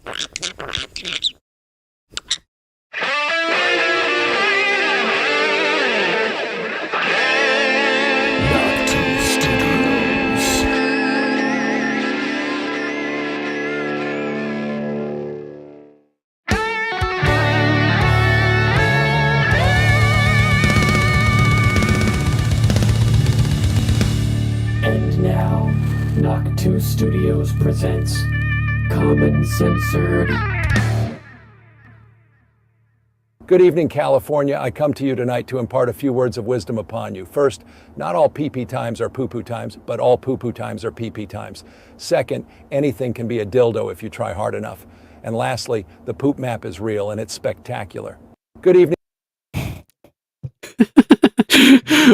And now, Knock 2 Studios presents Common Censored. Good evening, California. I come to you tonight to impart a few words of wisdom upon you. First, not all pee-pee times are poo-poo times, but all poo-poo times are pee-pee times. Second, anything can be a dildo if you try hard enough. And lastly, the poop map is real and it's spectacular. Good evening.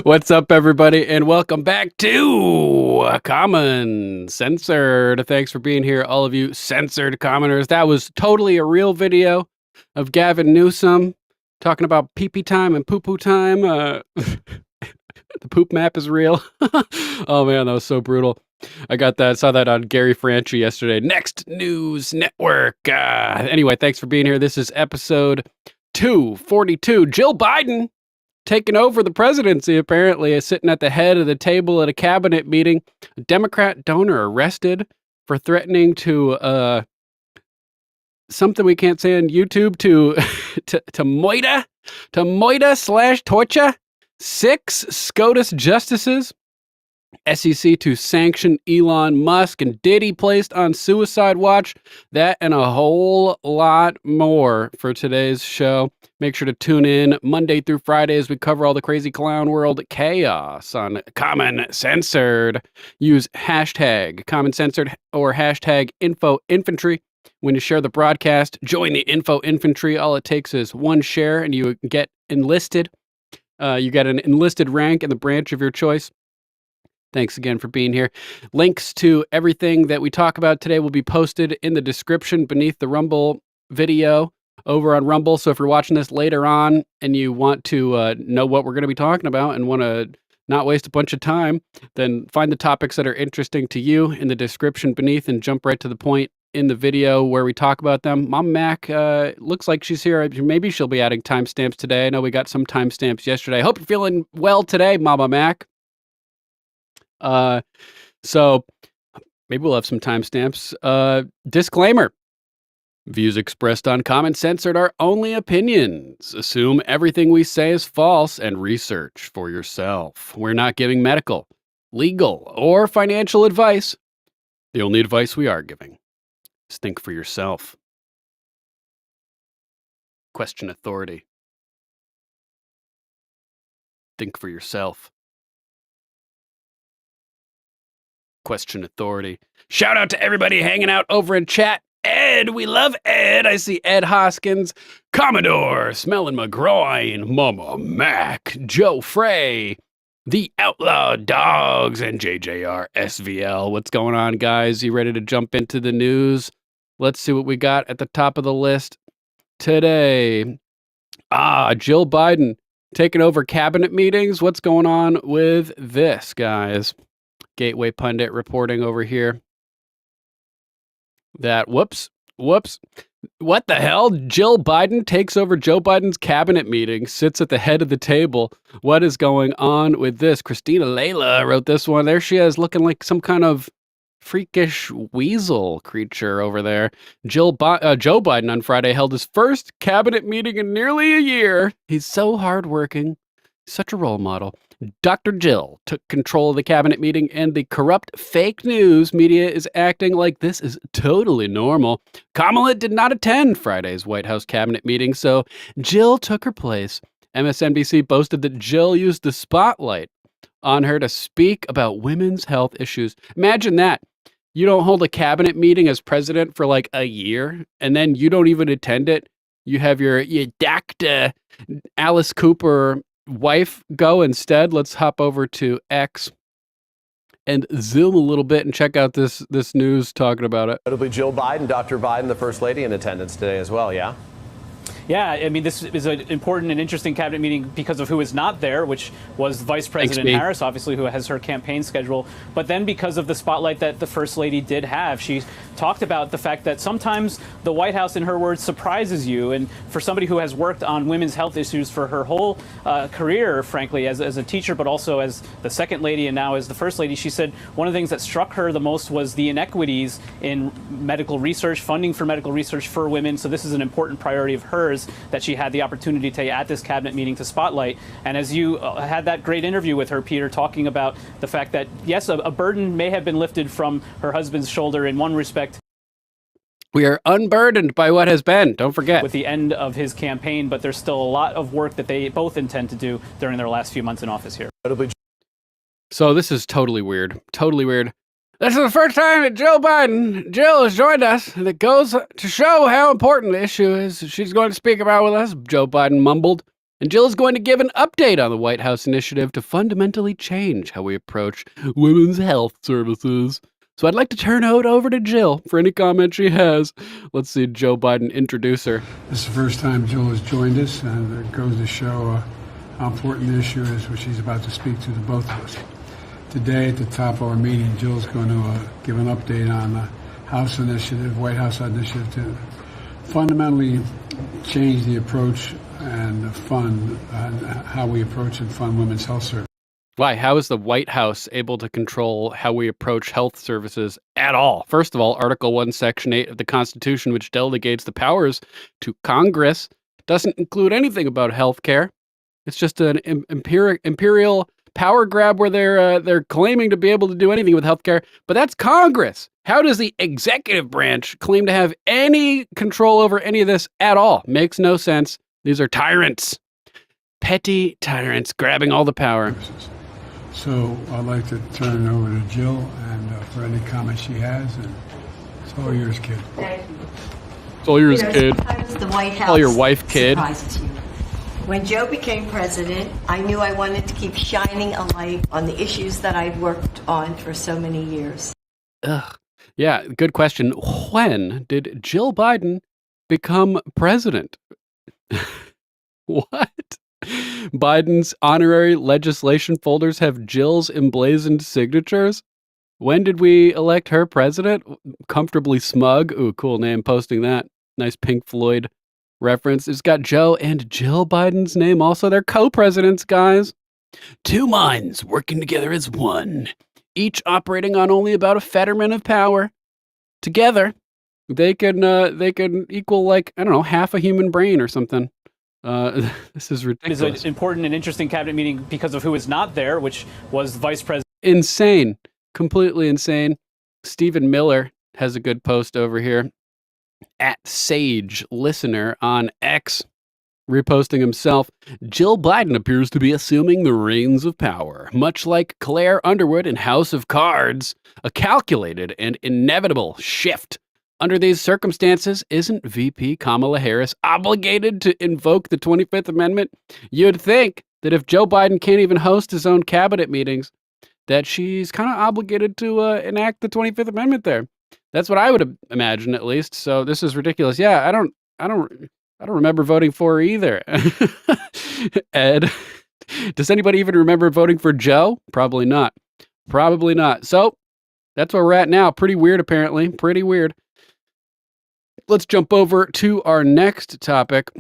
What's up, everybody, and welcome back to Common Censored. Thanks for being here, all of you censored commoners. That was totally a real video of Gavin Newsom talking about pee-pee time and poo-poo time. The poop map is real. Oh man, that was so brutal. Saw that on Gary Franchi yesterday. Next News Network. Anyway, thanks for being here. This is episode 242. Jill Biden taking over the presidency, apparently, is sitting at the head of the table at a cabinet meeting. A Democrat donor arrested for threatening to something we can't say on YouTube to moita/torture 6 SCOTUS justices. SEC to sanction Elon Musk, and Diddy placed on suicide watch. That and a whole lot more for today's show. Make sure to tune in Monday through Friday as we cover all the crazy clown world chaos on Common Censored. Use hashtag Common Censored or hashtag Info Infantry when you share the broadcast. Join the Info Infantry. All it takes is one share and you get enlisted. You get an enlisted rank in the branch of your choice. Thanks again for being here. Links to everything that we talk about today will be posted in the description beneath the Rumble video over on Rumble. So if you're watching this later on and you want to know what we're going to be talking about and want to not waste a bunch of time, then find the topics that are interesting to you in the description beneath and jump right to the point in the video where we talk about them. Mom Mac looks like she's here. Maybe she'll be adding timestamps today. I know we got some timestamps yesterday. I hope you're feeling well today, Mama Mac. So maybe we'll have some timestamps. Disclaimer. Views expressed on Common Censored are only opinions. Assume everything we say is false and research for yourself. We're not giving medical, legal, or financial advice. The only advice we are giving is think for yourself. Question authority. Think for yourself. Question authority. Shout out to everybody hanging out over in chat. Ed, we love Ed. I see Ed Hoskins, Commodore, Smelling My Groin, Mama Mac, Joe Frey, The Outlaw Dogs, and JJR SVL. What's going on, guys? You ready to jump into the news? Let's see what we got at the top of the list today. Jill Biden taking over cabinet meetings. What's going on with this, guys? Gateway Pundit reporting over here that, whoops, what the hell? Jill Biden takes over Joe Biden's cabinet meeting, sits at the head of the table. What is going on with this? Christina Layla wrote this one. There she is, looking like some kind of freakish weasel creature over there. Joe Biden on Friday held his first cabinet meeting in nearly a year. He's so hardworking, such a role model. Dr. Jill took control of the cabinet meeting, and the corrupt fake news media is acting like this is totally normal. Kamala did not attend Friday's White House cabinet meeting, so Jill took her place. MSNBC boasted that Jill used the spotlight on her to speak about women's health issues. Imagine that. You don't hold a cabinet meeting as president for like a year, and then you don't even attend it. You have your Dr. Alice Cooper wife go instead. Let's hop over to X and zoom a little bit and check out this news talking about it. Notably, Jill Biden, Dr. Biden, the First Lady, in attendance today as well, yeah? Yeah, I mean, this is an important and interesting cabinet meeting because of who is not there, which was Vice President Harris, obviously, who has her campaign schedule. But then because of the spotlight that the First Lady did have, she talked about the fact that sometimes the White House, in her words, surprises you. And for somebody who has worked on women's health issues for her whole career, frankly, as a teacher, but also as the Second Lady and now as the First Lady, she said one of the things that struck her the most was the inequities in medical research, funding for medical research for women. So this is an important priority of hers that she had the opportunity to at this cabinet meeting to spotlight. And as you had that great interview with her, Peter, talking about the fact that, yes, a burden may have been lifted from her husband's shoulder in one respect. We are unburdened by what has been, don't forget. With the end of his campaign, but there's still a lot of work that they both intend to do during their last few months in office here. So this is totally weird. Totally weird. This is the first time that Jill has joined us. That goes to show how important the issue is. She's going to speak about with us, Joe Biden mumbled. And Jill is going to give an update on the White House initiative to fundamentally change how we approach women's health services. So I'd like to turn it over to Jill for any comment she has. Let's see Joe Biden introduce her. This is the first time Jill has joined us, and it goes to show how important the issue is, which she's about to speak to the both of us. Today, at the top of our meeting, Jill's going to give an update on the House initiative, White House initiative, to fundamentally change the approach and fund how we approach and fund women's health services. Why? How is the White House able to control how we approach health services at all? First of all, Article 1, Section 8 of the Constitution, which delegates the powers to Congress, doesn't include anything about health care. It's just an imperial power grab where they're claiming to be able to do anything with healthcare, but that's Congress. How does the executive branch claim to have any control over any of this at all? Makes no sense. These are tyrants, petty tyrants grabbing all the power. So I'd like to turn it over to Jill and for any comments she has, and it's all yours, kid. Thank you. It's all yours, kid. Sometimes the White House All your wife, kid. surprises you. When Joe became president, I knew I wanted to keep shining a light on the issues that I've worked on for so many years. Ugh. Yeah, good question. When did Jill Biden become president? What? Biden's honorary legislation folders have Jill's emblazoned signatures? When did we elect her president? Comfortably Smug. Ooh, cool name, posting that. Nice Pink Floyd reference. It's got Joe and Jill Biden's name also. They're co-presidents, guys. Two minds working together as one, each operating on only about a fetterman of power. Together, they can equal, like, I don't know, half a human brain or something. This is ridiculous. It is an important and interesting cabinet meeting because of who is not there, which was Vice President. Insane. Completely insane. Stephen Miller has a good post over here at Sage Listener on X, reposting himself. Jill Biden appears to be assuming the reins of power, much like Claire Underwood in House of Cards, a calculated and inevitable shift. Under these circumstances, isn't VP Kamala Harris obligated to invoke the 25th Amendment? You'd think that if Joe Biden can't even host his own cabinet meetings, that she's kind of obligated to enact the 25th Amendment there. That's what I would imagine, at least. So this is ridiculous. Yeah, I don't remember voting for her either. Ed, does anybody even remember voting for Joe? Probably not. Probably not. So that's where we're at now. Pretty weird, apparently. Pretty weird. Let's jump over to our next topic.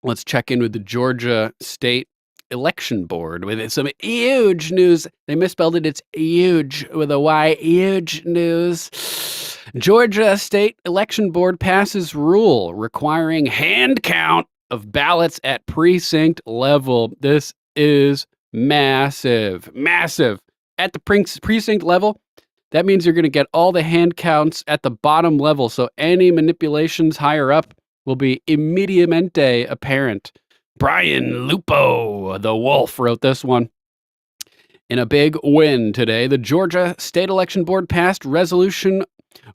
Let's check in with the Georgia State Election Board with some huge news. They misspelled it. It's huge with a Y. Huge news. Georgia State Election Board passes rule requiring hand count of ballots at precinct level. This is massive. Massive. At the precinct level, that means you're going to get all the hand counts at the bottom level, so any manipulations higher up will be immediatamente apparent. Brian Lupo, the Wolf, wrote this one. In a big win today, the Georgia State Election Board passed Resolution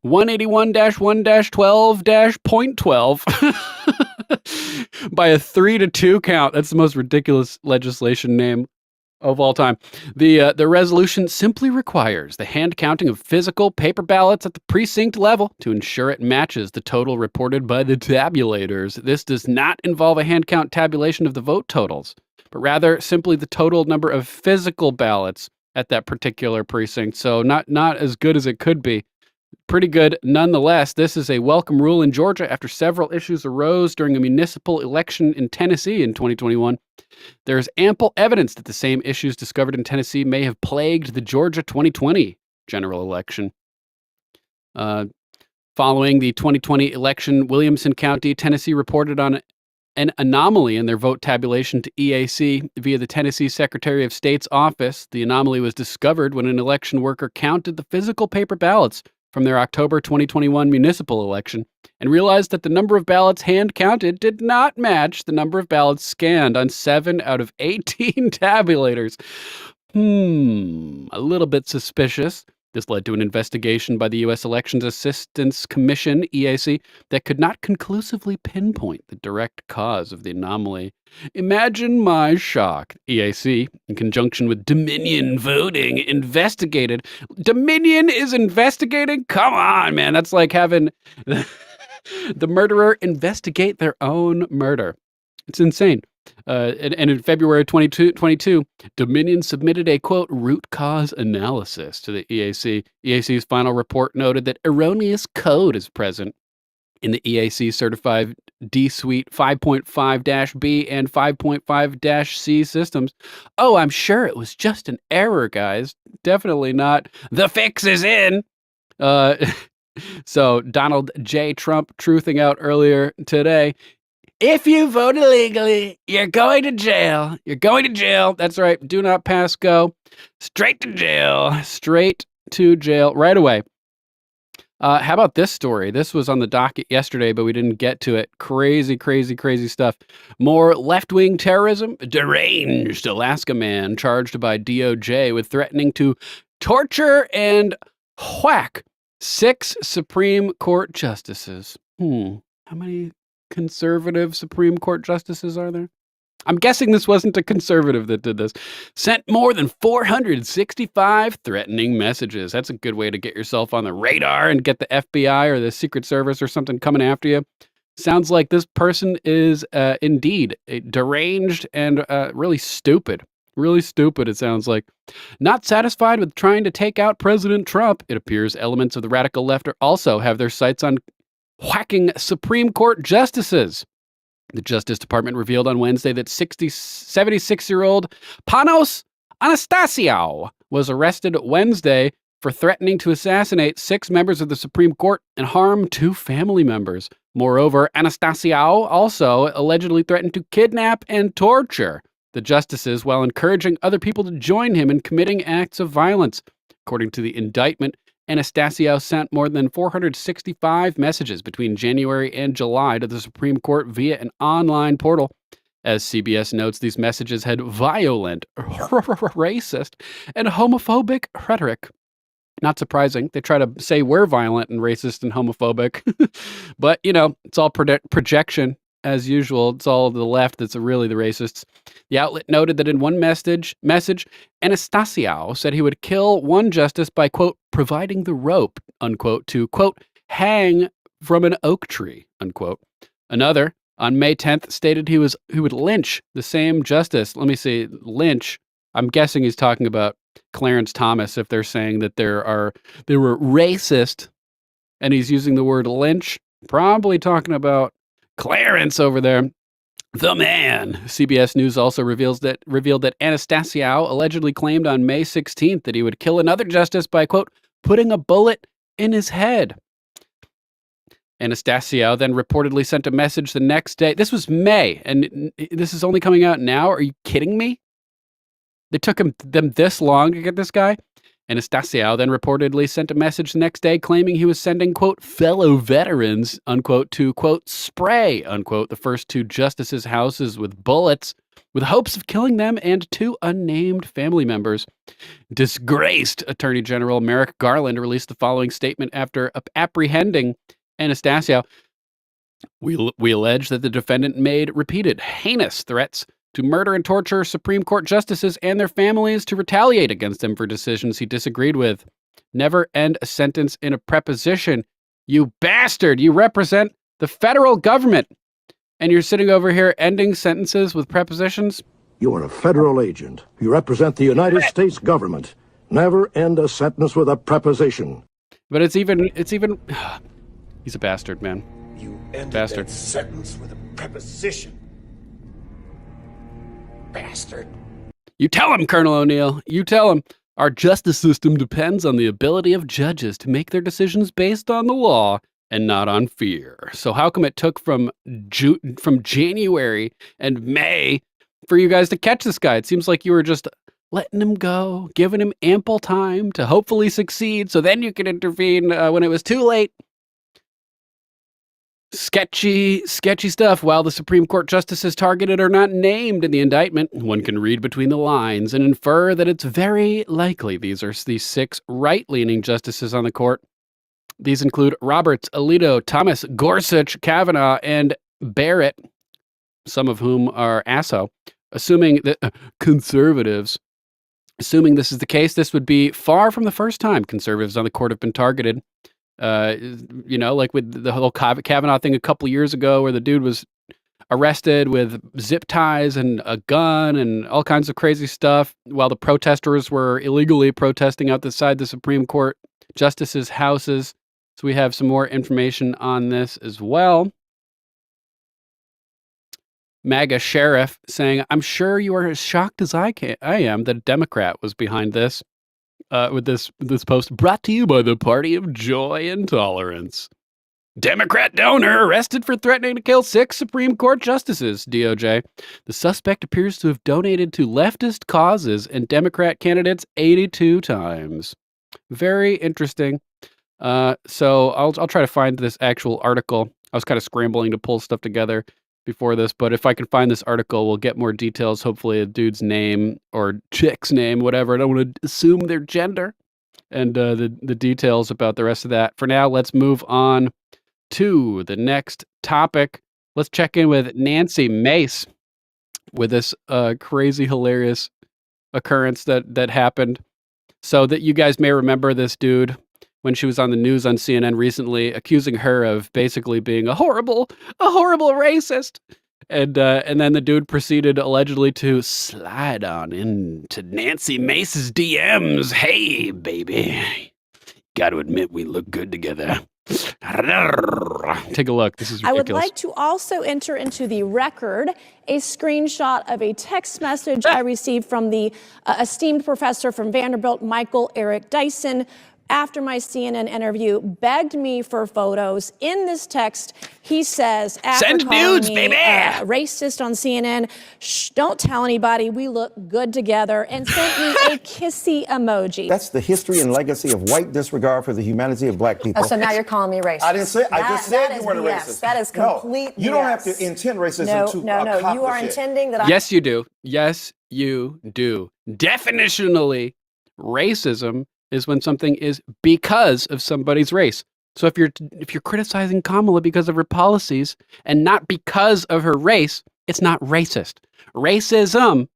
181-1-12-.12 by a 3-2 count. That's the most ridiculous legislation name of all time. The resolution simply requires the hand counting of physical paper ballots at the precinct level to ensure it matches the total reported by the tabulators. This does not involve a hand count tabulation of the vote totals, but rather simply the total number of physical ballots at that particular precinct. So not as good as it could be. Pretty good nonetheless. This is a welcome rule in Georgia after several issues arose during a municipal election in Tennessee in 2021. There is ample evidence that the same issues discovered in Tennessee may have plagued the Georgia 2020 general election. Following the 2020 election, Williamson County, Tennessee reported on an anomaly in their vote tabulation to EAC via the Tennessee Secretary of State's office. The anomaly was discovered when an election worker counted the physical paper ballots from their October 2021 municipal election and realized that the number of ballots hand counted did not match the number of ballots scanned on 7 out of 18 tabulators. A little bit suspicious. This led to an investigation by the U.S. Elections Assistance Commission, EAC, that could not conclusively pinpoint the direct cause of the anomaly. Imagine my shock. EAC, in conjunction with Dominion Voting, investigated. Dominion is investigating? Come on, man. That's like having the murderer investigate their own murder. It's insane. And in February 2022, Dominion submitted a, quote, root cause analysis to the EAC. EAC's final report noted that erroneous code is present in the EAC certified D Suite 5.5-B and 5.5-C systems. Oh, I'm sure it was just an error, guys. Definitely not. The fix is in. So Donald J. Trump truthing out earlier today. If you vote illegally, you're going to jail. You're going to jail. That's right. Do not pass go. Straight to jail. Straight to jail right away. How about this story? This was on the docket yesterday, but we didn't get to it. Crazy, crazy, crazy stuff. More left-wing terrorism. Deranged Alaska man charged by DOJ with threatening to torture and whack 6 Supreme Court justices. How many conservative Supreme Court justices are there? I'm guessing this wasn't a conservative that did this. Sent more than 465 threatening messages. That's a good way to get yourself on the radar and get the FBI or the Secret Service or something coming after you. Sounds like this person is indeed deranged and really stupid. Really stupid, it sounds like. Not satisfied with trying to take out President Trump, it appears elements of the radical left also have their sights on whacking Supreme Court justices. The Justice Department revealed on Wednesday that 76-year-old Panos Anastasiou was arrested Wednesday for threatening to assassinate 6 members of the Supreme Court and harm 2 family members. Moreover, Anastasiou also allegedly threatened to kidnap and torture the justices while encouraging other people to join him in committing acts of violence. According to the indictment, Anastasiou sent more than 465 messages between January and July to the Supreme Court via an online portal. As CBS notes, these messages had violent, racist, and homophobic rhetoric. Not surprising. They try to say we're violent and racist and homophobic. But, it's all projection. As usual, it's all the left that's really the racists. The outlet noted that in one message, Anastasiou said he would kill one justice by, quote, providing the rope, unquote, to, quote, hang from an oak tree, unquote. Another, on May 10th, stated he would lynch the same justice. Let me see, lynch. I'm guessing he's talking about Clarence Thomas if they're saying that they were racist and he's using the word lynch. Probably talking about Clarence over there. The man. CBS News also revealed that Anastasiou allegedly claimed on May 16th that he would kill another justice by, quote, putting a bullet in his head. Anastasiou then reportedly sent a message the next day. This was May, and this is only coming out now? Are you kidding me? They took them this long to get this guy? Anastasiou then reportedly sent a message the next day claiming he was sending, quote, fellow veterans, unquote, to, quote, spray, unquote, the first 2 justices' houses with bullets with hopes of killing them and 2 unnamed family members. Disgraced Attorney General Merrick Garland released the following statement after apprehending Anastasiou. We allege that the defendant made repeated heinous threats to murder and torture Supreme Court justices and their families, to retaliate against them for decisions he disagreed with. Never end a sentence in a preposition. You bastard! You represent the federal government, and you're sitting over here ending sentences with prepositions? You are a federal agent. You represent the United States government. Never end a sentence with a preposition. But it's even, he's a bastard, man. You ended Bastard. that sentence with a preposition. Bastard. You tell him, Colonel O'Neill. You tell him. Our justice system depends on the ability of judges to make their decisions based on the law and not on fear. So how come it took from January and May for you guys to catch this guy? It seems like you were just letting him go, giving him ample time to hopefully succeed, so then you could intervene when it was too late. Sketchy stuff. While the Supreme Court justices targeted are not named in the indictment, one can read between the lines and infer that it's very likely these are the 6 right-leaning justices on the court. These include Roberts, Alito, Thomas, Gorsuch, Kavanaugh, and Barrett, some of whom are ASO. Assuming that conservatives, assuming this is the case, this would be far from the first time conservatives on the court have been targeted. Like with the whole Kavanaugh thing a couple years ago, where the dude was arrested with zip ties and a gun and all kinds of crazy stuff while the protesters were illegally protesting outside the Supreme Court justices' houses. So we have some more information on this as well. MAGA sheriff saying, I'm sure you are as shocked as I am that a Democrat was behind this. With this post brought to you by the Party of Joy and Tolerance. Democrat donor arrested for threatening to kill 6 Supreme Court justices, DOJ. The suspect appears to have donated to leftist causes and Democrat candidates 82 times. Very interesting. So I'll try to find this actual article. I was kind of scrambling to pull stuff together before this, but if I can find this article, we'll get more details, hopefully a dude's name or chick's name, whatever. I don't want to assume their gender, and the details about the rest of that. For now, let's move on to the next topic. Let's check in with Nancy Mace with this crazy, hilarious occurrence that happened. So that you guys may remember this dude when she was on the news on CNN recently, accusing her of basically being a horrible racist. And then the dude proceeded allegedly to slide on into Nancy Mace's DMs. Hey, baby. Got to admit, we look good together. Take a look. This is ridiculous. I would like to also enter into the record a screenshot of a text message I received from the esteemed professor from Vanderbilt, Michael Eric Dyson, after my CNN interview, begged me for photos. In this text, he says, after send calling nudes, me baby! Racist on CNN, shh, don't tell anybody, we look good together, and sent me a kissy emoji. That's the history and legacy of white disregard for the humanity of black people. Oh, so now you're calling me racist. I didn't say. I just said you weren't a racist. That is complete. No, you don't have to intend racism to accomplish No. You are intending that. Yes, you do. Yes, you do. Definitionally, racism is when something is because of somebody's race. So if you're criticizing Kamala because of her policies and not because of her race, it's not racist. Racism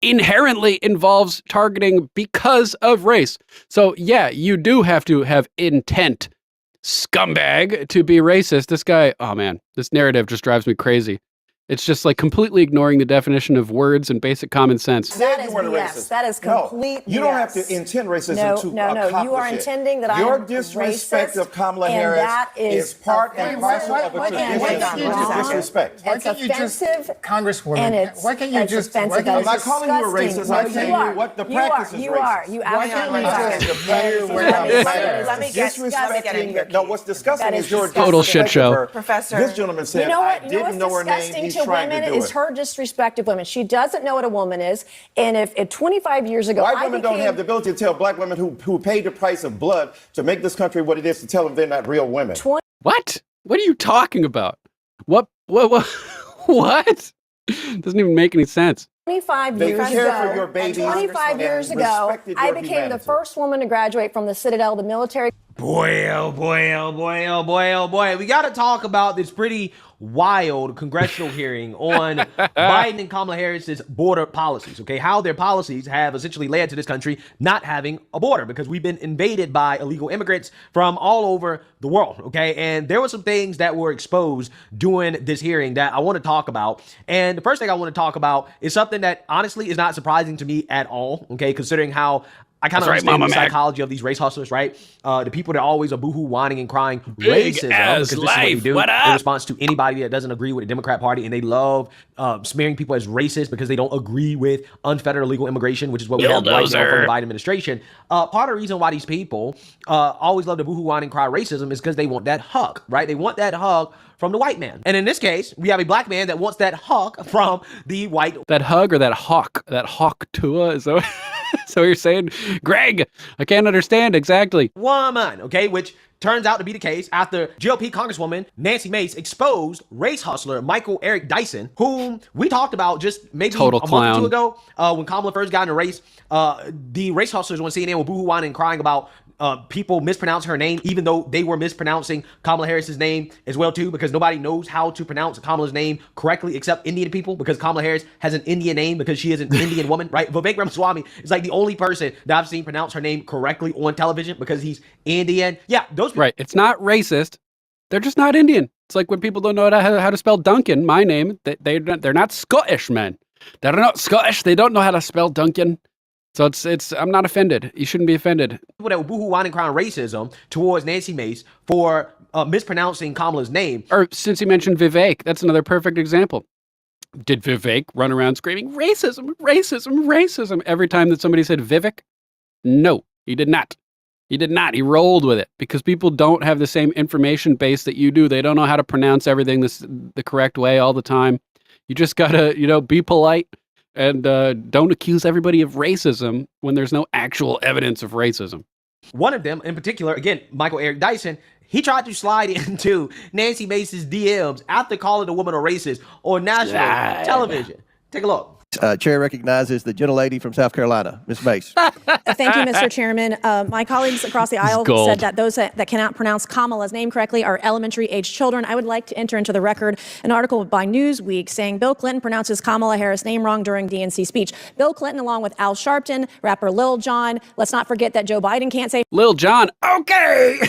inherently involves targeting because of race. So yeah, you do have to have intent, scumbag, to be racist. This guy, oh man, this narrative just drives me crazy. It's just like completely ignoring the definition of words and basic common sense. That is BS. That is complete. You don't have to intend racism to accomplish No. You are intending that your I'm disrespect racist, of Kamala and Harris that is part and parcel of a tradition of disrespect. Why can't you just, Congresswoman? Why can't you just? I'm not calling you a racist. I'm telling you what the practice is racist. You are. You absolutely are. Disrespecting. No, what's disgusting is your total shit show. Professor, this gentleman said, I didn't know her name. To women is her disrespect of women. She doesn't know what a woman is. And if 25 years ago, white women don't have the ability to tell black women who paid the price of blood to make this country what it is to tell them they're not real women. What? What are you talking about? What? What? Doesn't even make any sense. 25 years ago, I became the first woman to graduate from the Citadel, the military. Boy, oh boy, oh boy, oh boy, oh boy. We got to talk about this pretty wild congressional hearing on Biden and Kamala Harris's border policies, okay? How their policies have essentially led to this country not having a border because we've been invaded by illegal immigrants from all over the world, okay? And there were some things that were exposed during this hearing that I want to talk about. And the first thing I want to talk about is something that honestly is not surprising to me at all, okay? Considering how I kind of understand the psychology of these race hustlers, right? The people that always are boohoo, whining, and crying Big racism ass because this life. is what they do What up? in response to anybody that doesn't agree with the Democrat Party, and they love smearing people as racist because they don't agree with unfettered illegal immigration, which is what we have right now from the Biden administration. Part of the reason why these people always love to boohoo, whine, and cry racism is because they want that hug, right? They want that hug from the white man. And in this case, we have a black man that wants that hug from the white. That hug or that hawk? That hawk Tua? Is that so you're saying? Greg, I can't understand exactly. Woman, okay, which turns out to be the case after GOP Congresswoman Nancy Mace exposed race hustler Michael Eric Dyson, whom we talked about just maybe Total a clown. month or two ago when Kamala first got in the race. The race hustlers on CNN were boohoo whining and crying about people mispronouncing her name, even though they were mispronouncing Kamala Harris's name as well too, because nobody knows how to pronounce Kamala's name correctly except Indian people, because Kamala Harris has an Indian name because she is an Indian woman, right? Vivek Ramaswamy is like the only person that I've seen pronounce her name correctly on television because he's Indian. Yeah, those people. Right. It's not racist. They're just not Indian. It's like when people don't know how to spell Duncan, my name, they're not Scottish, man. They're not Scottish. They don't know how to spell Duncan. So I'm not offended. You shouldn't be offended. People that were boohoo, whining, crying racism towards Nancy Mace for mispronouncing Kamala's name. Or since you mentioned Vivek, that's another perfect example. Did Vivek run around screaming racism, racism, racism every time that somebody said Vivek? No, he did not. He did not. He rolled with it because people don't have the same information base that you do. They don't know how to pronounce everything the correct way all the time. You just gotta, be polite. And don't accuse everybody of racism when there's no actual evidence of racism. One of them in particular, again, Michael Eric Dyson, he tried to slide into Nancy Mace's DMs after calling the woman a racist on national television. Take a look. Chair recognizes the gentlelady from South Carolina, Ms. Mace. Thank you, Mr. Chairman. My colleagues across the aisle said that those that cannot pronounce Kamala's name correctly are elementary-age children. I would like to enter into the record an article by Newsweek saying Bill Clinton pronounces Kamala Harris' name wrong during DNC speech. Bill Clinton, along with Al Sharpton, rapper Lil Jon. Let's not forget that Joe Biden can't say Lil Jon. Okay.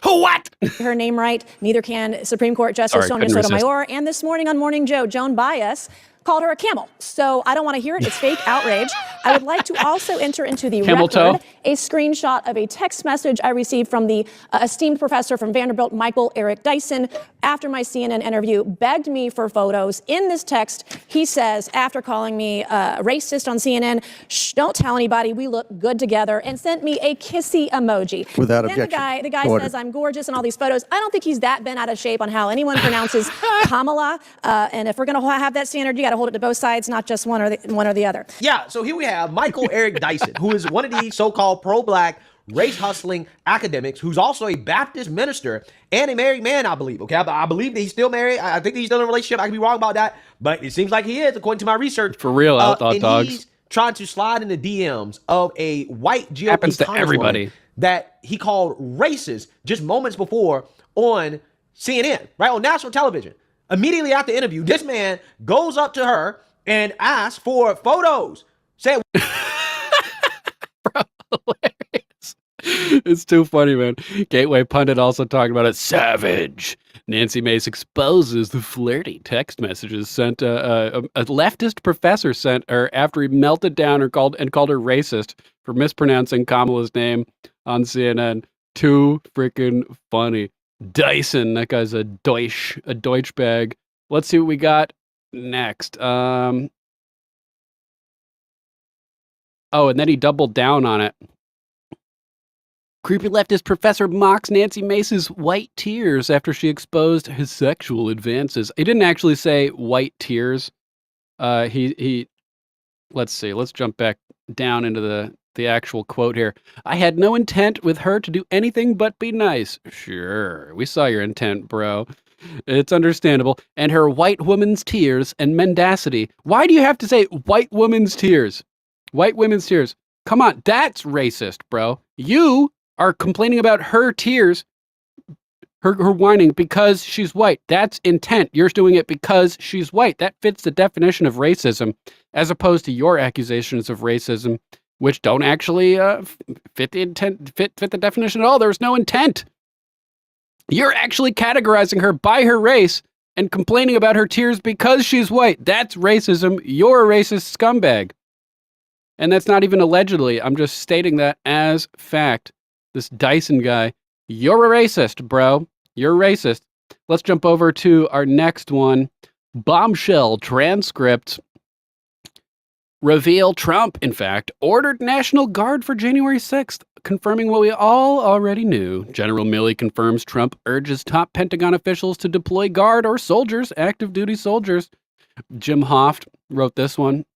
What? Her name right. Neither can Supreme Court Justice Sonia Sotomayor. And this morning on Morning Joe, Joan Baez called her a camel. So I don't want to hear it. It's fake outrage. I would like to also enter into the record a screenshot of a text message I received from the esteemed professor from Vanderbilt, Michael Eric Dyson, after my CNN interview, begged me for photos. In this text, he says, after calling me racist on CNN, shh, don't tell anybody, we look good together, and sent me a kissy emoji. Without then objection. The guy says I'm gorgeous in all these photos. I don't think he's that bent out of shape on how anyone pronounces Kamala. And if we're going to have that standard, you got to hold it to both sides, not just one or the other. Yeah, so here we have Michael Eric Dyson, who is one of these so-called pro-black race hustling academics, who's also a Baptist minister and a married man, I believe. Okay, I believe that he's still married. I think he's still in a relationship. I could be wrong about that, but it seems like he is, according to my research. For real, outlaw dogs. He's trying to slide in the DMs of a white GOP Happens to everybody that he called racist just moments before on CNN, right, on national television. Immediately after the interview, this man goes up to her and asks for photos. Say, bro, hilarious. It's too funny, man. Gateway Pundit also talked about it. Savage. Nancy Mace exposes the flirty text messages sent a leftist professor sent her after he melted down or called her racist for mispronouncing Kamala's name on CNN. Too freaking funny. Dyson, that guy's a Deutsch bag. Let's see what we got next. Oh, and then he doubled down on it. Creepy leftist professor mocks Nancy Mace's white tears after she exposed his sexual advances. He didn't actually say white tears. He let's see. Let's jump back down into the actual quote here. I had no intent with her to do anything but be nice. Sure, we saw your intent, bro. It's understandable. And her white woman's tears and mendacity. Why do you have to say white woman's tears? White women's tears. Come on, that's racist, bro. You are complaining about her tears, her whining because she's white. That's intent. You're doing it because she's white. That fits the definition of racism, as opposed to your accusations of racism, which don't actually fit the intent, fit the definition at all. There was no intent. You're actually categorizing her by her race and complaining about her tears because she's white. That's racism. You're a racist scumbag. And that's not even allegedly. I'm just stating that as fact. This Dyson guy, you're a racist, bro. You're a racist. Let's jump over to our next one. Bombshell transcript. Reveal Trump, in fact, ordered National Guard for January 6th, confirming what we all already knew. General Milley confirms Trump urges top Pentagon officials to deploy Guard or soldiers, active duty soldiers. Jim Hoft wrote this one.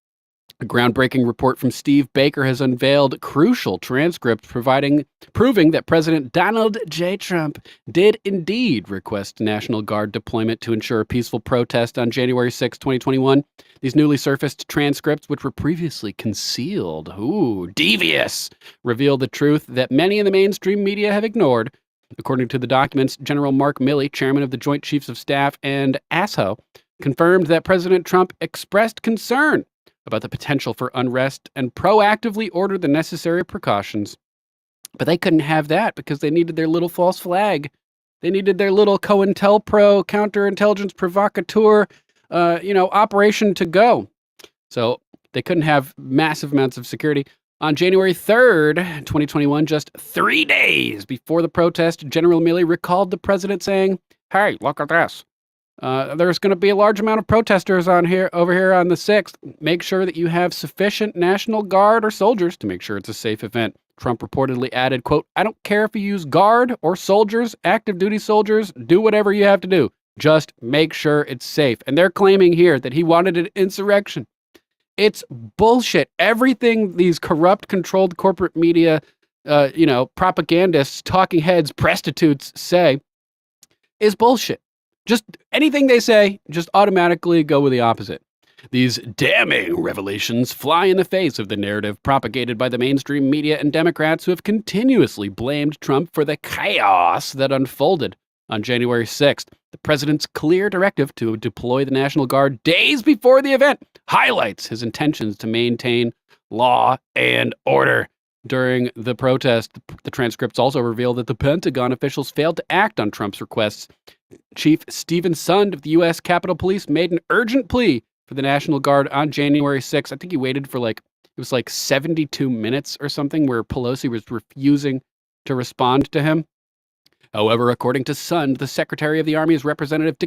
A groundbreaking report from Steve Baker has unveiled crucial transcripts proving that President Donald J. Trump did indeed request National Guard deployment to ensure a peaceful protest on January 6, 2021. These newly surfaced transcripts, which were previously concealed, devious, reveal the truth that many in the mainstream media have ignored. According to the documents, General Mark Milley, chairman of the Joint Chiefs of Staff and ASHO, confirmed that President Trump expressed concern about the potential for unrest and proactively ordered the necessary precautions. But they couldn't have that because they needed their little false flag. They needed their little COINTELPRO counterintelligence provocateur, operation to go. So they couldn't have massive amounts of security. On January 3rd, 2021, just 3 days before the protest, General Milley recalled the president saying, "Hey, look at this. There's going to be a large amount of protesters over here on the 6th. Make sure that you have sufficient National Guard or soldiers to make sure it's a safe event." Trump reportedly added, quote, "I don't care if you use Guard or soldiers, active duty soldiers, do whatever you have to do. Just make sure it's safe." And they're claiming here that he wanted an insurrection. It's bullshit. Everything these corrupt, controlled corporate media, propagandists, talking heads, prostitutes say is bullshit. Just anything they say, just automatically go with the opposite. These damning revelations fly in the face of the narrative propagated by the mainstream media and Democrats who have continuously blamed Trump for the chaos that unfolded on January 6th. The president's clear directive to deploy the National Guard days before the event highlights his intentions to maintain law and order. During the protest, the transcripts also reveal that the Pentagon officials failed to act on Trump's requests. Chief Stephen Sund of the U.S. Capitol Police made an urgent plea for the National Guard on January 6th. I think he waited for it was 72 minutes or something, where Pelosi was refusing to respond to him. However, according to Sund, the Secretary of the Army's representative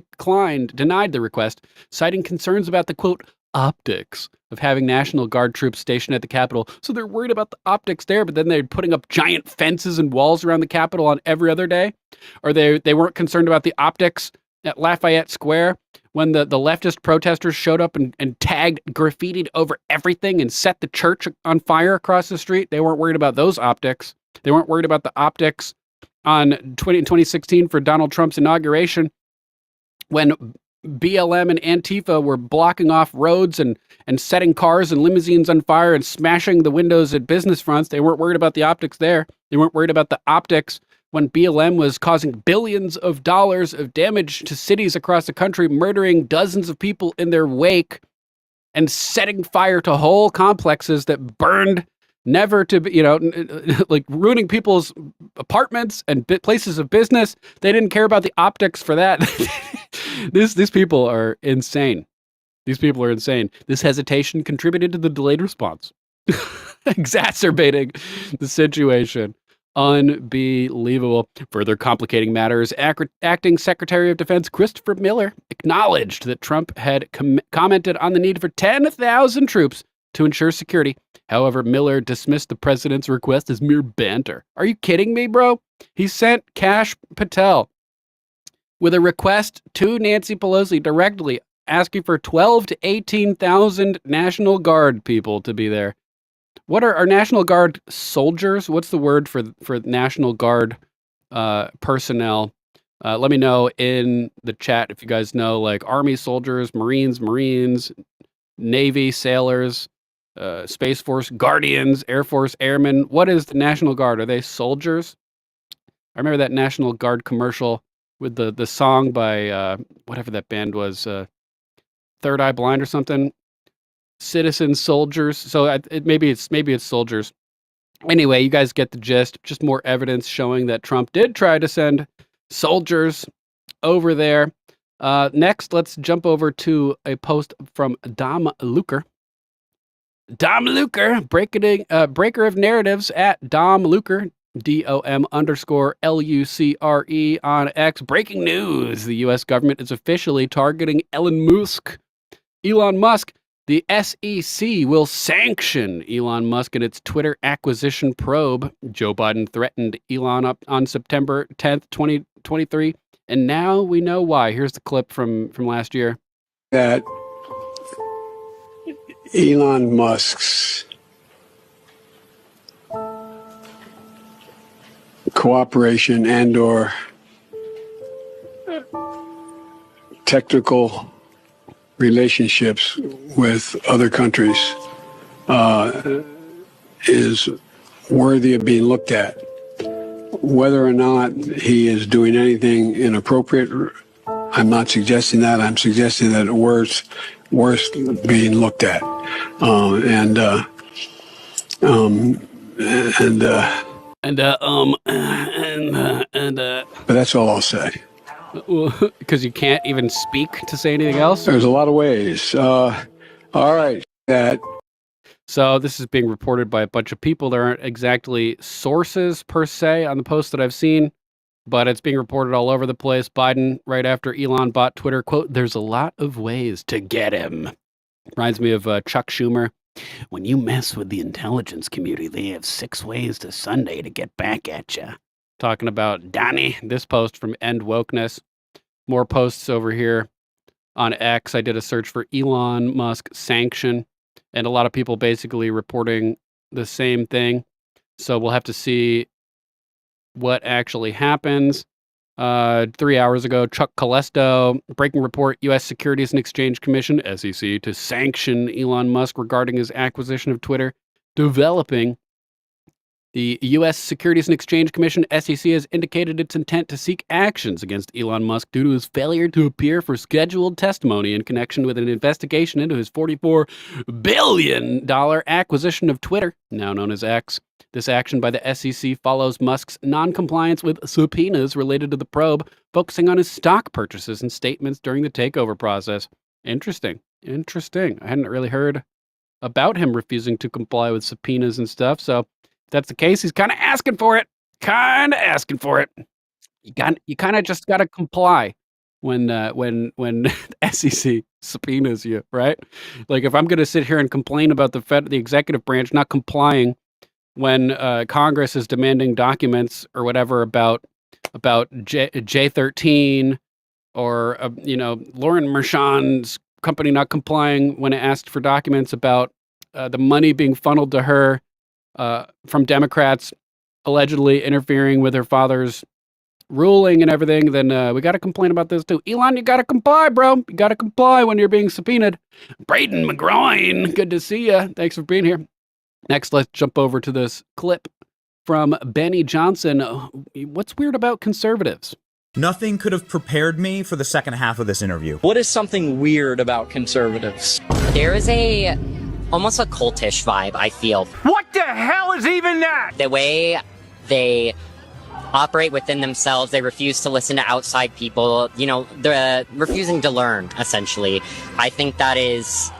denied the request, citing concerns about the, quote, optics of having National Guard troops stationed at the Capitol. So they're worried about the optics there, but then they're putting up giant fences and walls around the Capitol on every other day? Or they weren't concerned about the optics at Lafayette Square when the leftist protesters showed up and tagged, graffitied over everything and set the church on fire across the street? They weren't worried about those optics. They weren't worried about the optics in 2016 for Donald Trump's inauguration, when BLM and Antifa were blocking off roads and setting cars and limousines on fire and smashing the windows at business fronts. They weren't worried about the optics there. They weren't worried about the optics when BLM was causing billions of dollars of damage to cities across the country, murdering dozens of people in their wake and setting fire to whole complexes that burned, never to be, ruining people's apartments and places of business. They didn't care about the optics for that. These people are insane. These people are insane. This hesitation contributed to the delayed response, exacerbating the situation. Unbelievable. Further complicating matters, Acting Secretary of Defense Christopher Miller acknowledged that Trump had commented on the need for 10,000 troops to ensure security. However, Miller dismissed the president's request as mere banter. Are you kidding me, bro? He sent Kash Patel with a request to Nancy Pelosi directly, asking for 12 to 18,000 National Guard people to be there. What are our National Guard soldiers? What's the word for National Guard personnel? Let me know in the chat if you guys know, Army soldiers, Marines, Navy sailors. Space Force Guardians, Air Force Airmen. What is the National Guard? Are they soldiers? I remember that National Guard commercial with the song by whatever that band was, Third Eye Blind or something. Citizen soldiers. So maybe it's soldiers. Anyway, you guys get the gist. Just more evidence showing that Trump did try to send soldiers over there. Next, let's jump over to a post from Dom Luker. Dom Luker, breaker of narratives at Dom Luker, DOM_LUCRE on X. Breaking news. The U.S. government is officially targeting Elon Musk. The SEC will sanction Elon Musk in its Twitter acquisition probe. Joe Biden threatened Elon up on September 10th, 2023. And now we know why. Here's the clip from last year. That Elon Musk's cooperation and/or technical relationships with other countries is worthy of being looked at. Whether or not he is doing anything inappropriate, I'm not suggesting that. I'm suggesting that it's worth being looked at. But that's all I'll say. Because you can't even speak to say anything else? There's a lot of ways. All right. So this is being reported by a bunch of people. There aren't exactly sources per se on the post that I've seen, but it's being reported all over the place. Biden, right after Elon bought Twitter, quote, "There's a lot of ways to get him." Reminds me of Chuck Schumer. When you mess with the intelligence community, they have 6 ways to Sunday to get back at you. Talking about Donnie, this post from End Wokeness. More posts over here on X. I did a search for Elon Musk sanction, and a lot of people basically reporting the same thing. So we'll have to see what actually happens. 3 hours ago, Chuck Calesto, breaking report, U.S. Securities and Exchange Commission, SEC, to sanction Elon Musk regarding his acquisition of Twitter. Developing. The U.S. Securities and Exchange Commission, SEC, has indicated its intent to seek actions against Elon Musk due to his failure to appear for scheduled testimony in connection with an investigation into his $44 billion acquisition of Twitter, now known as X. This action by the SEC follows Musk's noncompliance with subpoenas related to the probe, focusing on his stock purchases and statements during the takeover process. Interesting. I hadn't really heard about him refusing to comply with subpoenas and stuff, so if that's the case, he's kind of asking for it. You kind of just got to comply when SEC subpoenas you, right? Like if I'm going to sit here and complain about the executive branch not complying when Congress is demanding documents or whatever about J13 or Lauren Mershon's company not complying when it asked for documents about the money being funneled to her from Democrats allegedly interfering with her father's ruling and everything, then we got to complain about this too. Elon, you got to comply, bro. You got to comply when you're being subpoenaed. Braden McGroin, good to see you. Thanks for being here. Next, let's jump over to this clip from Benny Johnson. What's weird about conservatives? Nothing could have prepared me for the second half of this interview. What is something weird about conservatives? There is almost a cultish vibe, I feel. What the hell is even that? The way they operate within themselves, they refuse to listen to outside people, they're refusing to learn, essentially. I think that is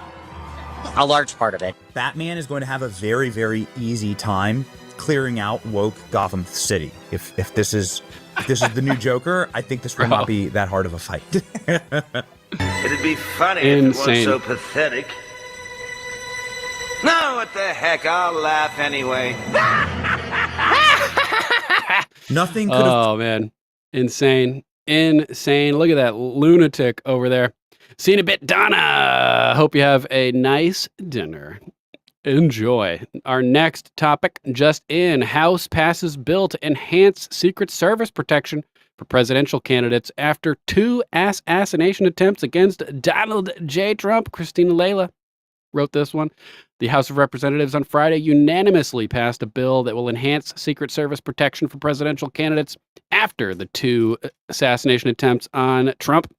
a large part of it. Batman is going to have a very, very easy time clearing out woke Gotham City. If this is the new Joker, I think this will not be that hard of a fight. It'd be funny if it weren't so pathetic. No, what the heck, I'll laugh anyway. Nothing could have... Oh, man. Insane. Look at that lunatic over there. See you in a bit, Donna. Hope you have a nice dinner. Enjoy. Our next topic, just in. House passes bill to enhance Secret Service protection for presidential candidates after 2 assassination attempts against Donald J. Trump. Christina Layla. wrote this one. The House of Representatives on Friday unanimously passed a bill that will enhance Secret Service protection for presidential candidates after the 2 assassination attempts on Trump.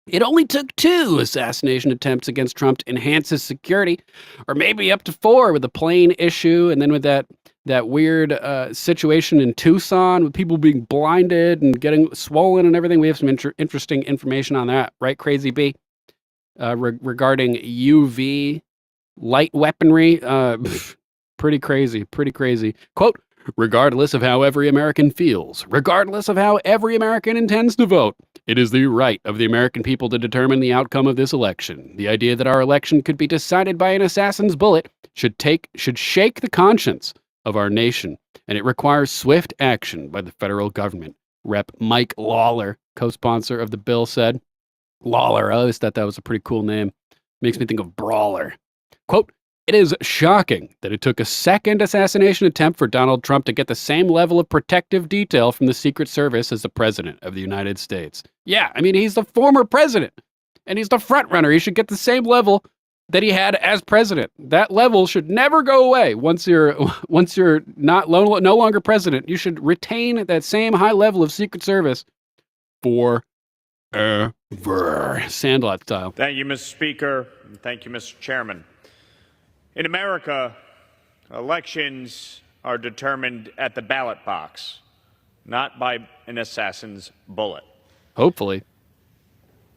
It only took 2 assassination attempts against Trump to enhance his security, or maybe up to 4 with the plane issue, and then with that weird situation in Tucson with people being blinded and getting swollen and everything. We have some interesting information on that, right, Crazy B? Regarding UV light weaponry. Pretty crazy. Quote, regardless of how every American feels, regardless of how every American intends to vote, it is the right of the American people to determine the outcome of this election. The idea that our election could be decided by an assassin's bullet should shake the conscience of our nation, and it requires swift action by the federal government. Rep. Mike Lawler, co-sponsor of the bill, said. Lawler, I always thought that was a pretty cool name. Makes me think of Brawler. Quote, it is shocking that it took a second assassination attempt for Donald Trump to get the same level of protective detail from the Secret Service as the President of the United States. Yeah, I mean, he's the former president, and he's the front runner. He should get the same level that he had as president. That level should never go away. Once you're no longer president, you should retain that same high level of Secret Service forever. Sandlot style. Thank you, Mr. Speaker. And thank you, Mr. Chairman. In America, elections are determined at the ballot box, not by an assassin's bullet. Hopefully.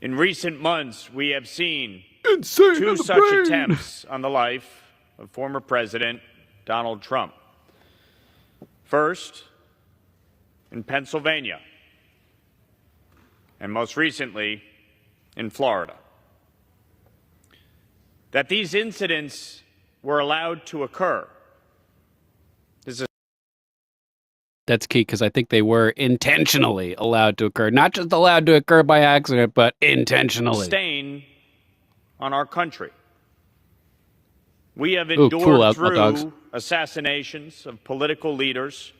In recent months, we have seen Insane 2 such attempts on the life of former President Donald Trump. First, in Pennsylvania, and most recently, in Florida. That these incidents were allowed to occur. That's key, because I think they were intentionally allowed to occur. Not just allowed to occur by accident, but intentionally. Stain on our country. We have endured through assassinations of political leaders.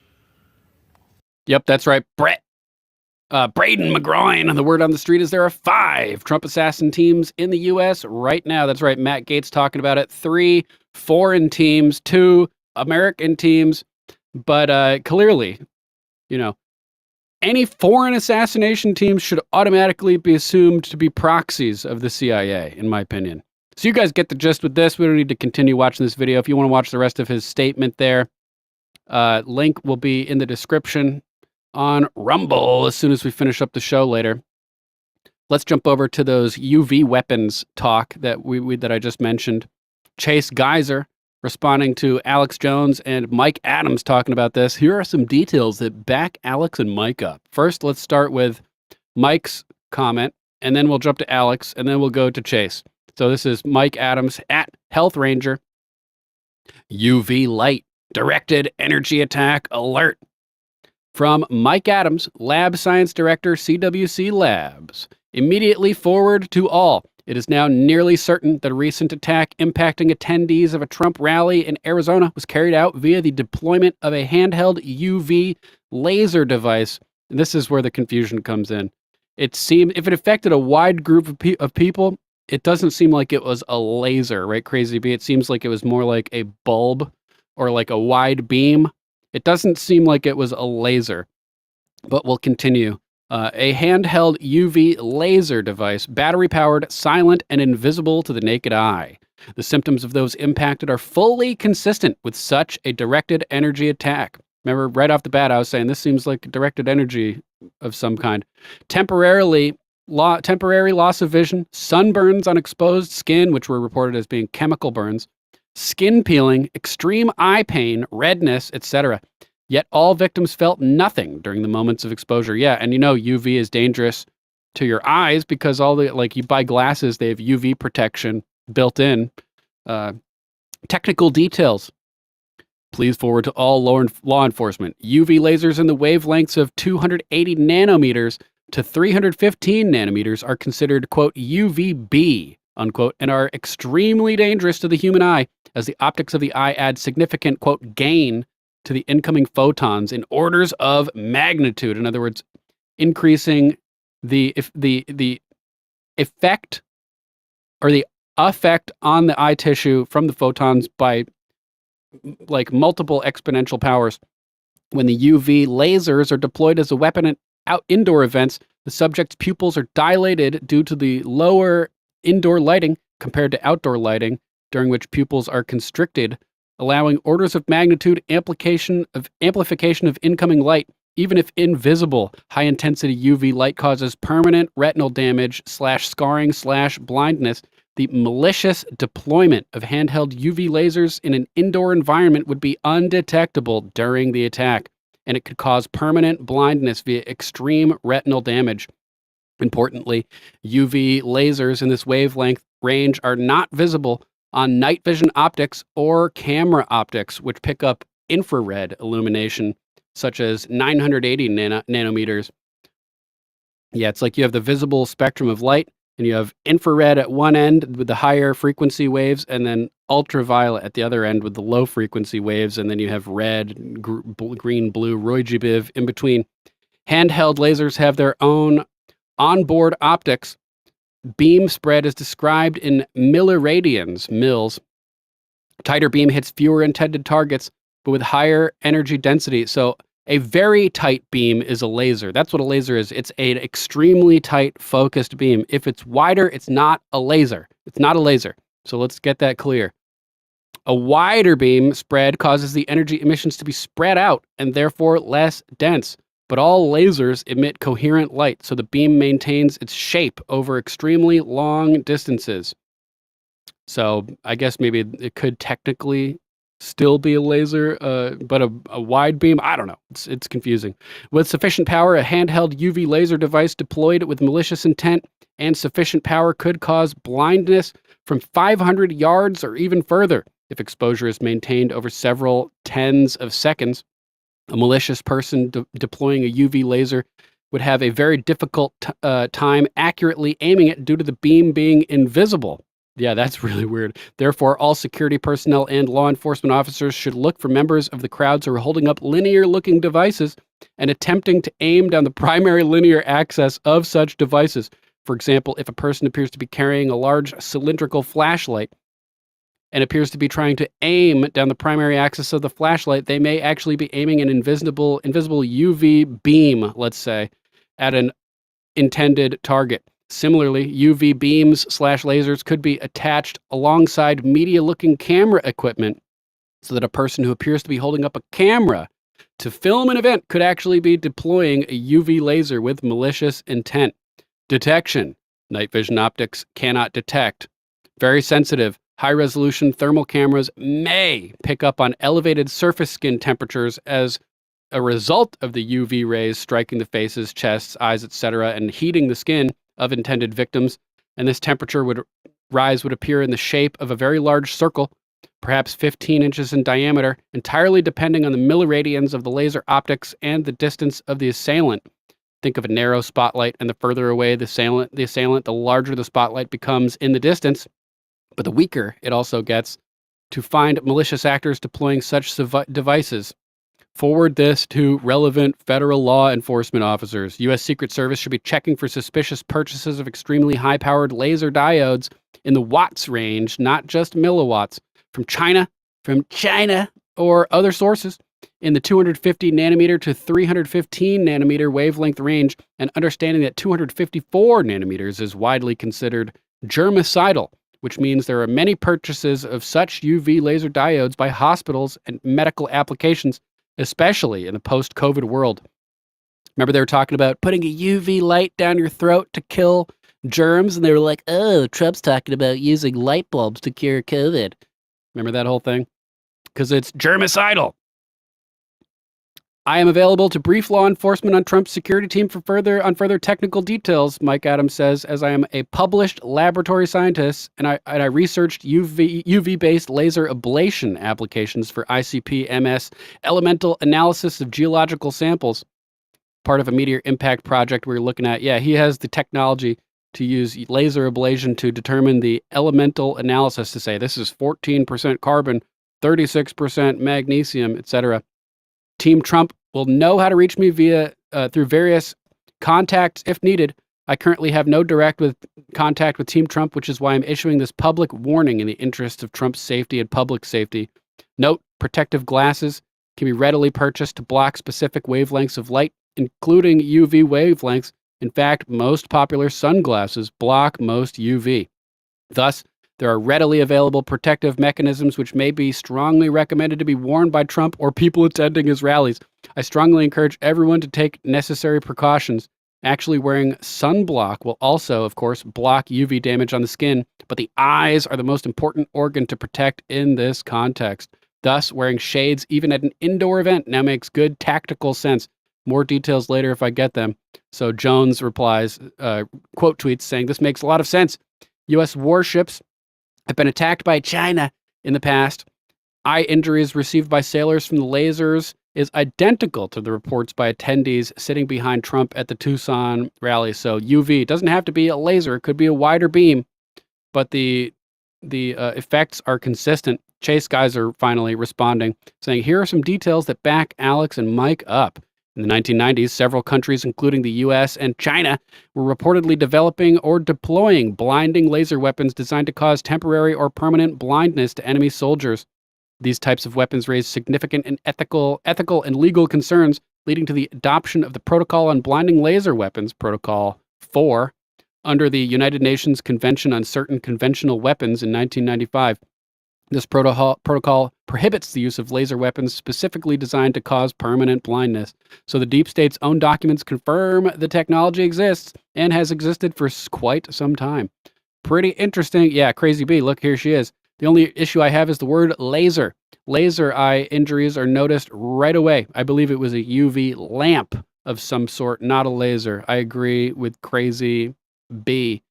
Yep, that's right. Braden McGroin, the word on the street is there are 5 Trump assassin teams in the U.S. right now. That's right, Matt Gaetz talking about it. 3 foreign teams, 2 American teams. But clearly, any foreign assassination teams should automatically be assumed to be proxies of the CIA, in my opinion. So you guys get the gist with this. We don't need to continue watching this video. If you want to watch the rest of his statement there, link will be in the description on Rumble as soon as we finish up the show later. Let's jump over to those UV weapons talk that that I just mentioned. Chase Geyser responding to Alex Jones and Mike Adams talking about this. Here are some details that back Alex and Mike up. First, let's start with Mike's comment, and then we'll jump to Alex, and then we'll go to Chase. So this is Mike Adams at Health Ranger. UV light directed energy attack alert. From Mike Adams, Lab Science Director, CWC Labs. Immediately forward to all. It is now nearly certain that a recent attack impacting attendees of a Trump rally in Arizona was carried out via the deployment of a handheld UV laser device. And this is where the confusion comes in. It seemed, if it affected a wide group of people, it doesn't seem like it was a laser, right, Crazy B? It seems like it was more like a bulb or like a wide beam. It doesn't seem like it was a laser, but we'll continue. A handheld UV laser device, battery-powered, silent, and invisible to the naked eye. The symptoms of those impacted are fully consistent with such a directed energy attack. Remember, right off the bat, I was saying this seems like directed energy of some kind. Temporary loss of vision, sunburns on exposed skin, which were reported as being chemical burns, skin peeling, extreme eye pain, redness, etc. Yet all victims felt nothing during the moments of exposure. Yeah, and UV is dangerous to your eyes because you buy glasses, they have UV protection built in. Technical details. Please forward to all law enforcement. UV lasers in the wavelengths of 280 nanometers to 315 nanometers are considered, quote, UVB, unquote, and are extremely dangerous to the human eye as the optics of the eye add significant, quote, gain to the incoming photons in orders of magnitude. In other words, increasing the effect or the effect on the eye tissue from the photons by like multiple exponential powers. When the UV lasers are deployed as a weapon in indoor events, the subject's pupils are dilated due to the lower indoor lighting compared to outdoor lighting, during which pupils are constricted, allowing orders of magnitude amplification of incoming light. Even if invisible, high-intensity UV light causes permanent retinal damage / scarring / blindness. The malicious deployment of handheld UV lasers in an indoor environment would be undetectable during the attack, and it could cause permanent blindness via extreme retinal damage. Importantly, UV lasers in this wavelength range are not visible on night vision optics or camera optics, which pick up infrared illumination, such as 980 nanometers. Yeah, it's like you have the visible spectrum of light, and you have infrared at one end with the higher frequency waves, and then ultraviolet at the other end with the low frequency waves, and then you have red, green, blue, Roy-G-Biv in between. Handheld lasers have their own onboard optics. Beam spread is described in milliradians, mils. Tighter beam hits fewer intended targets, but with higher energy density. So a very tight beam is a laser. That's what a laser is. It's an extremely tight, focused beam. If it's wider, it's not a laser. It's not a laser. So let's get that clear. A wider beam spread causes the energy emissions to be spread out and therefore less dense. But all lasers emit coherent light, so the beam maintains its shape over extremely long distances. So I guess maybe it could technically still be a laser, but a wide beam, I don't know. It's confusing. With sufficient power, a handheld UV laser device deployed with malicious intent and sufficient power could cause blindness from 500 yards or even further if exposure is maintained over several tens of seconds. A malicious person deploying a UV laser would have a very difficult time accurately aiming it due to the beam being invisible. Yeah, that's really weird. Therefore, all security personnel and law enforcement officers should look for members of the crowds who are holding up linear-looking devices and attempting to aim down the primary linear axis of such devices. For example, if a person appears to be carrying a large cylindrical flashlight and appears to be trying to aim down the primary axis of the flashlight, they may actually be aiming an invisible UV beam, let's say, at an intended target. Similarly, UV beams / lasers could be attached alongside media-looking camera equipment so that a person who appears to be holding up a camera to film an event could actually be deploying a UV laser with malicious intent. Detection. Night vision optics cannot detect. Very sensitive. High-resolution thermal cameras may pick up on elevated surface skin temperatures as a result of the UV rays striking the faces, chests, eyes, etc., and heating the skin of intended victims, and this temperature would appear in the shape of a very large circle, perhaps 15 inches in diameter, entirely depending on the milliradians of the laser optics and the distance of the assailant. Think of a narrow spotlight, and the further away the assailant, the larger the spotlight becomes in the distance, but the weaker it also gets. To find malicious actors deploying such devices, forward this to relevant federal law enforcement officers. U.S. Secret Service should be checking for suspicious purchases of extremely high-powered laser diodes in the watts range, not just milliwatts, from China, or other sources in the 250 nanometer to 315 nanometer wavelength range, and understanding that 254 nanometers is widely considered germicidal, which means there are many purchases of such UV laser diodes by hospitals and medical applications, especially in the post-COVID world. Remember they were talking about putting a UV light down your throat to kill germs, and they were like, oh, Trump's talking about using light bulbs to cure COVID. Remember that whole thing? Because it's germicidal. I am available to brief law enforcement on Trump's security team for further technical details, Mike Adams says, as I am a published laboratory scientist and I researched UV-based laser ablation applications for ICP-MS elemental analysis of geological samples. Part of a meteor impact project we were looking at. Yeah, he has the technology to use laser ablation to determine the elemental analysis to say this is 14% carbon, 36% magnesium, etc. Team Trump will know how to reach me through various contacts if needed. I currently have no direct contact with Team Trump, which is why I'm issuing this public warning in the interest of Trump's safety and public safety. Note, protective glasses can be readily purchased to block specific wavelengths of light, including UV wavelengths. In fact, most popular sunglasses block most UV. Thus, there are readily available protective mechanisms which may be strongly recommended to be worn by Trump or people attending his rallies. I strongly encourage everyone to take necessary precautions. Actually, wearing sunblock will also, of course, block UV damage on the skin, but the eyes are the most important organ to protect in this context. Thus, wearing shades even at an indoor event now makes good tactical sense. More details later if I get them. So Jones replies, quote tweets saying, this makes a lot of sense. U.S. warships have been attacked by China in the past. Eye injuries received by sailors from the lasers is identical to the reports by attendees sitting behind Trump at the Tucson rally. So UV, it doesn't have to be a laser. It could be a wider beam, but the effects are consistent. Chase guys are finally responding, saying, here are some details that back Alex and Mike up. In the 1990s, several countries, including the U.S. and China, were reportedly developing or deploying blinding laser weapons designed to cause temporary or permanent blindness to enemy soldiers. These types of weapons raise significant and ethical and legal concerns, leading to the adoption of the Protocol on Blinding Laser Weapons, Protocol 4, under the United Nations Convention on Certain Conventional Weapons in 1995. This protocol prohibits the use of laser weapons specifically designed to cause permanent blindness. So the deep state's own documents confirm the technology exists and has existed for quite some time. Pretty interesting. Yeah, Crazy B, look, here she is. The only issue I have is the word laser. Laser eye injuries are noticed right away. I believe it was a UV lamp of some sort, not a laser. I agree with Crazy B.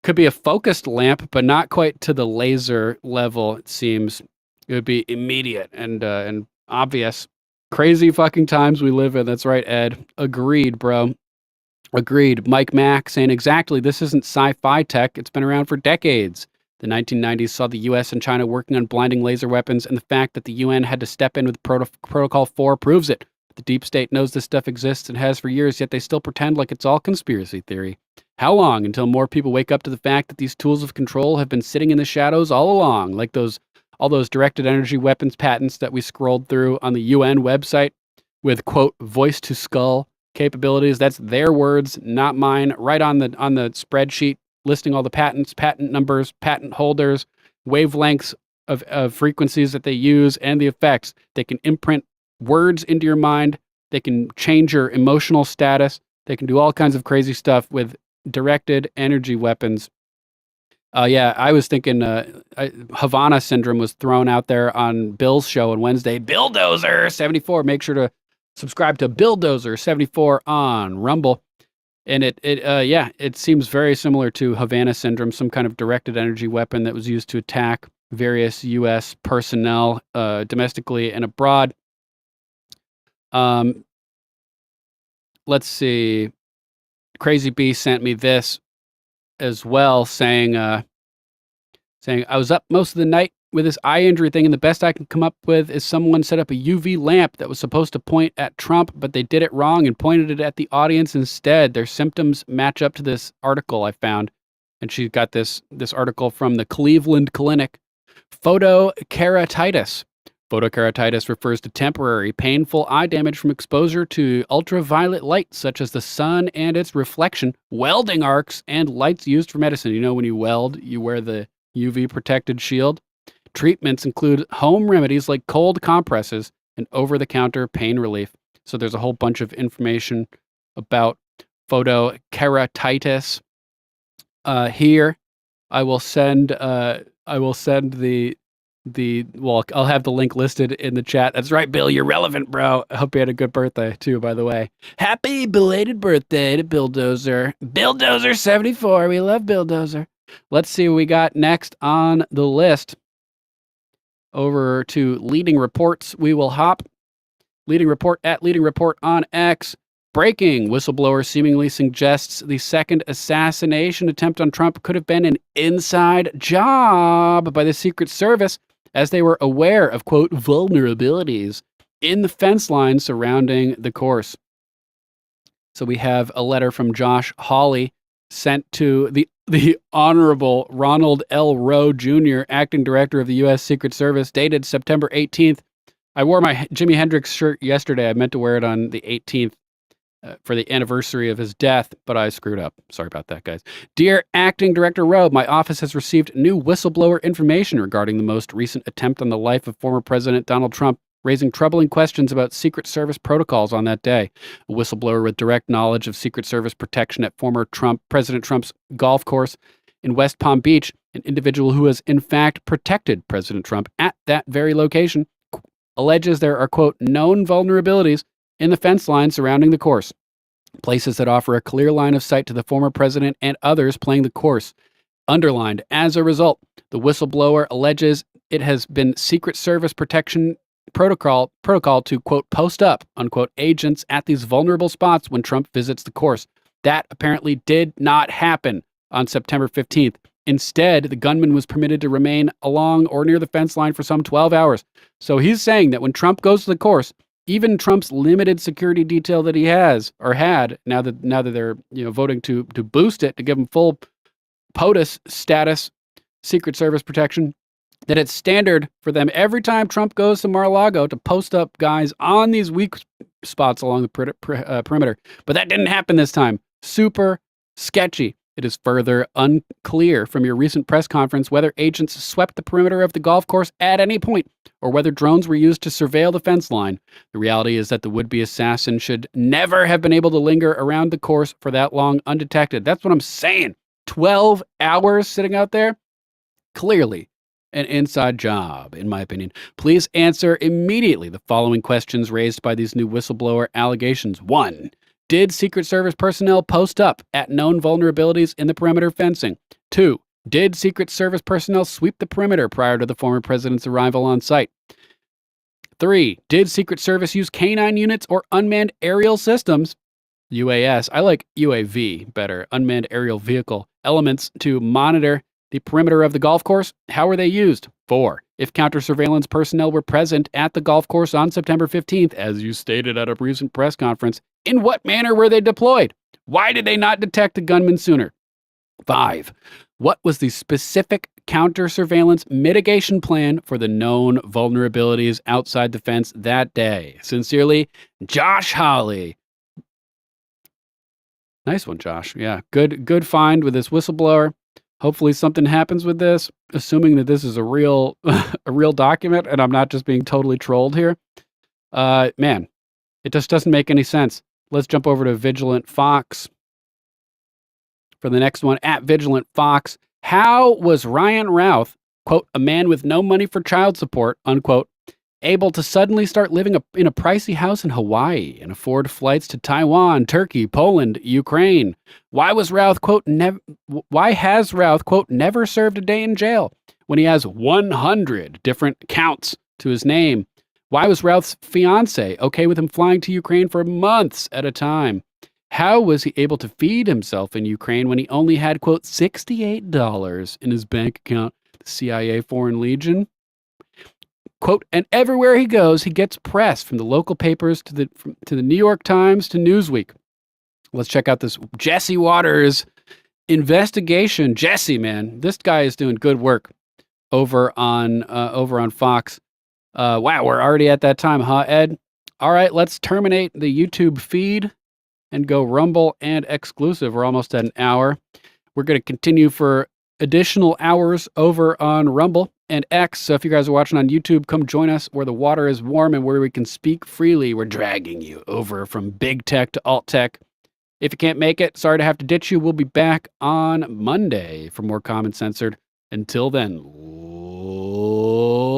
Could be a focused lamp, but not quite to the laser level, it seems. It would be immediate and obvious. Crazy fucking times we live in. That's right, Ed. Agreed, bro. Agreed. Mike Mack saying, exactly, this isn't sci-fi tech. It's been around for decades. The 1990s saw the U.S. and China working on blinding laser weapons, and the fact that the UN had to step in with Protocol 4 proves it. The deep state knows this stuff exists and has for years, yet they still pretend like it's all conspiracy theory. How long until more people wake up to the fact that these tools of control have been sitting in the shadows all along, like all those directed energy weapons patents that we scrolled through on the UN website with, quote, voice-to-skull capabilities? That's their words, not mine, right on the spreadsheet listing all the patents, patent numbers, patent holders, wavelengths of frequencies that they use, and the effects. They can imprint words into your mind. They can change your emotional status. They can do all kinds of crazy stuff with directed energy weapons. Yeah, I was thinking Havana syndrome was thrown out there on Bill's show on Wednesday. Billdozer74. Make sure to subscribe to Billdozer74 on Rumble. And it seems very similar to Havana syndrome, some kind of directed energy weapon that was used to attack various U.S. personnel domestically and abroad. Let's see. Crazy B sent me this as well, saying I was up most of the night with this eye injury thing, and the best I can come up with is someone set up a UV lamp that was supposed to point at Trump, but they did it wrong and pointed it at the audience instead. Their symptoms match up to this article I found, and she's got this article from the Cleveland Clinic. Photokeratitis. Photokeratitis refers to temporary, painful eye damage from exposure to ultraviolet light, such as the sun and its reflection, welding arcs, and lights used for medicine. You know, when you weld, you wear the UV protected shield. Treatments include home remedies like cold compresses and over-the-counter pain relief. So there's a whole bunch of information about photokeratitis here. I will send I'll have the link listed in the chat. That's right, Bill. You're relevant, bro. I hope you had a good birthday, too, by the way. Happy belated birthday to Billdozer. Billdozer74. We love Billdozer. Let's see what we got next on the list. Over to leading reports. We will hop. Leading report at leading report on X. Breaking. Whistleblower seemingly suggests the second assassination attempt on Trump could have been an inside job by the Secret Service, as they were aware of, quote, vulnerabilities in the fence line surrounding the course. So we have a letter from Josh Hawley sent to the Honorable Ronald L. Rowe Jr., Acting Director of the U.S. Secret Service, dated September 18th. I wore my Jimi Hendrix shirt yesterday. I meant to wear it on the 18th for the anniversary of his death, but I screwed up. Sorry about that, guys. Dear Acting Director Rowe, my office has received new whistleblower information regarding the most recent attempt on the life of former President Donald Trump, raising troubling questions about Secret Service protocols on that day. A whistleblower with direct knowledge of Secret Service protection at former President Trump's golf course in West Palm Beach, an individual who has in fact protected President Trump at that very location, alleges there are, quote, known vulnerabilities in the fence line surrounding the course, places that offer a clear line of sight to the former president and others playing the course. Underlined, as a result, the whistleblower alleges it has been Secret Service protection protocol to, quote, post up, unquote, agents at these vulnerable spots when Trump visits the course. That apparently did not happen on September 15th. Instead, the gunman was permitted to remain along or near the fence line for some 12 hours. So he's saying that when Trump goes to the course, even Trump's limited security detail that he has or had, now that they're voting to boost it, to give him full POTUS status, Secret Service protection, that it's standard for them every time Trump goes to Mar-a-Lago to post up guys on these weak spots along the perimeter. But that didn't happen this time. Super sketchy. It is further unclear from your recent press conference whether agents swept the perimeter of the golf course at any point or whether drones were used to surveil the fence line. The reality is that the would-be assassin should never have been able to linger around the course for that long undetected. That's what I'm saying. 12 hours sitting out there? Clearly an inside job, in my opinion. Please answer immediately the following questions raised by these new whistleblower allegations. 1. Did Secret Service personnel post up at known vulnerabilities in the perimeter fencing? 2. Did Secret Service personnel sweep the perimeter prior to the former president's arrival on site? 3. Did Secret Service use canine units or unmanned aerial systems, UAS, I like UAV better, unmanned aerial vehicle, elements to monitor the perimeter of the golf course? How were they used? 4. If counter-surveillance personnel were present at the golf course on September 15th, as you stated at a recent press conference, in what manner were they deployed? Why did they not detect the gunman sooner? 5. What was the specific counter-surveillance mitigation plan for the known vulnerabilities outside the fence that day? Sincerely, Josh Hawley. Nice one, Josh. Yeah, good find with this whistleblower. Hopefully something happens with this, assuming that this is a real a real document and I'm not just being totally trolled here. Man, it just doesn't make any sense. Let's jump over to Vigilant Fox for the next one. At Vigilant Fox, how was Ryan Routh, quote, a man with no money for child support, unquote, able to suddenly start living in a pricey house in Hawaii and afford flights to Taiwan, Turkey, Poland, Ukraine? Why was Routh, quote, why has Routh, quote, never served a day in jail when he has 100 different counts to his name? Why was Routh's fiance okay with him flying to Ukraine for months at a time? How was he able to feed himself in Ukraine when he only had, quote, $68 in his bank account? The CIA Foreign Legion? Quote, and everywhere he goes, he gets press from the local papers to the New York Times to Newsweek. Let's check out this Jesse Waters investigation. Jesse, man, this guy is doing good work over on Fox. Wow, we're already at that time, huh, Ed? All right, let's terminate the YouTube feed and go Rumble and exclusive. We're almost at an hour. We're going to continue for additional hours over on Rumble and X. So if you guys are watching on YouTube, come join us where the water is warm and where we can speak freely. We're dragging you over from big tech to alt tech. If you can't make it, sorry to have to ditch you. We'll be back on Monday for more Common Censored. Until then,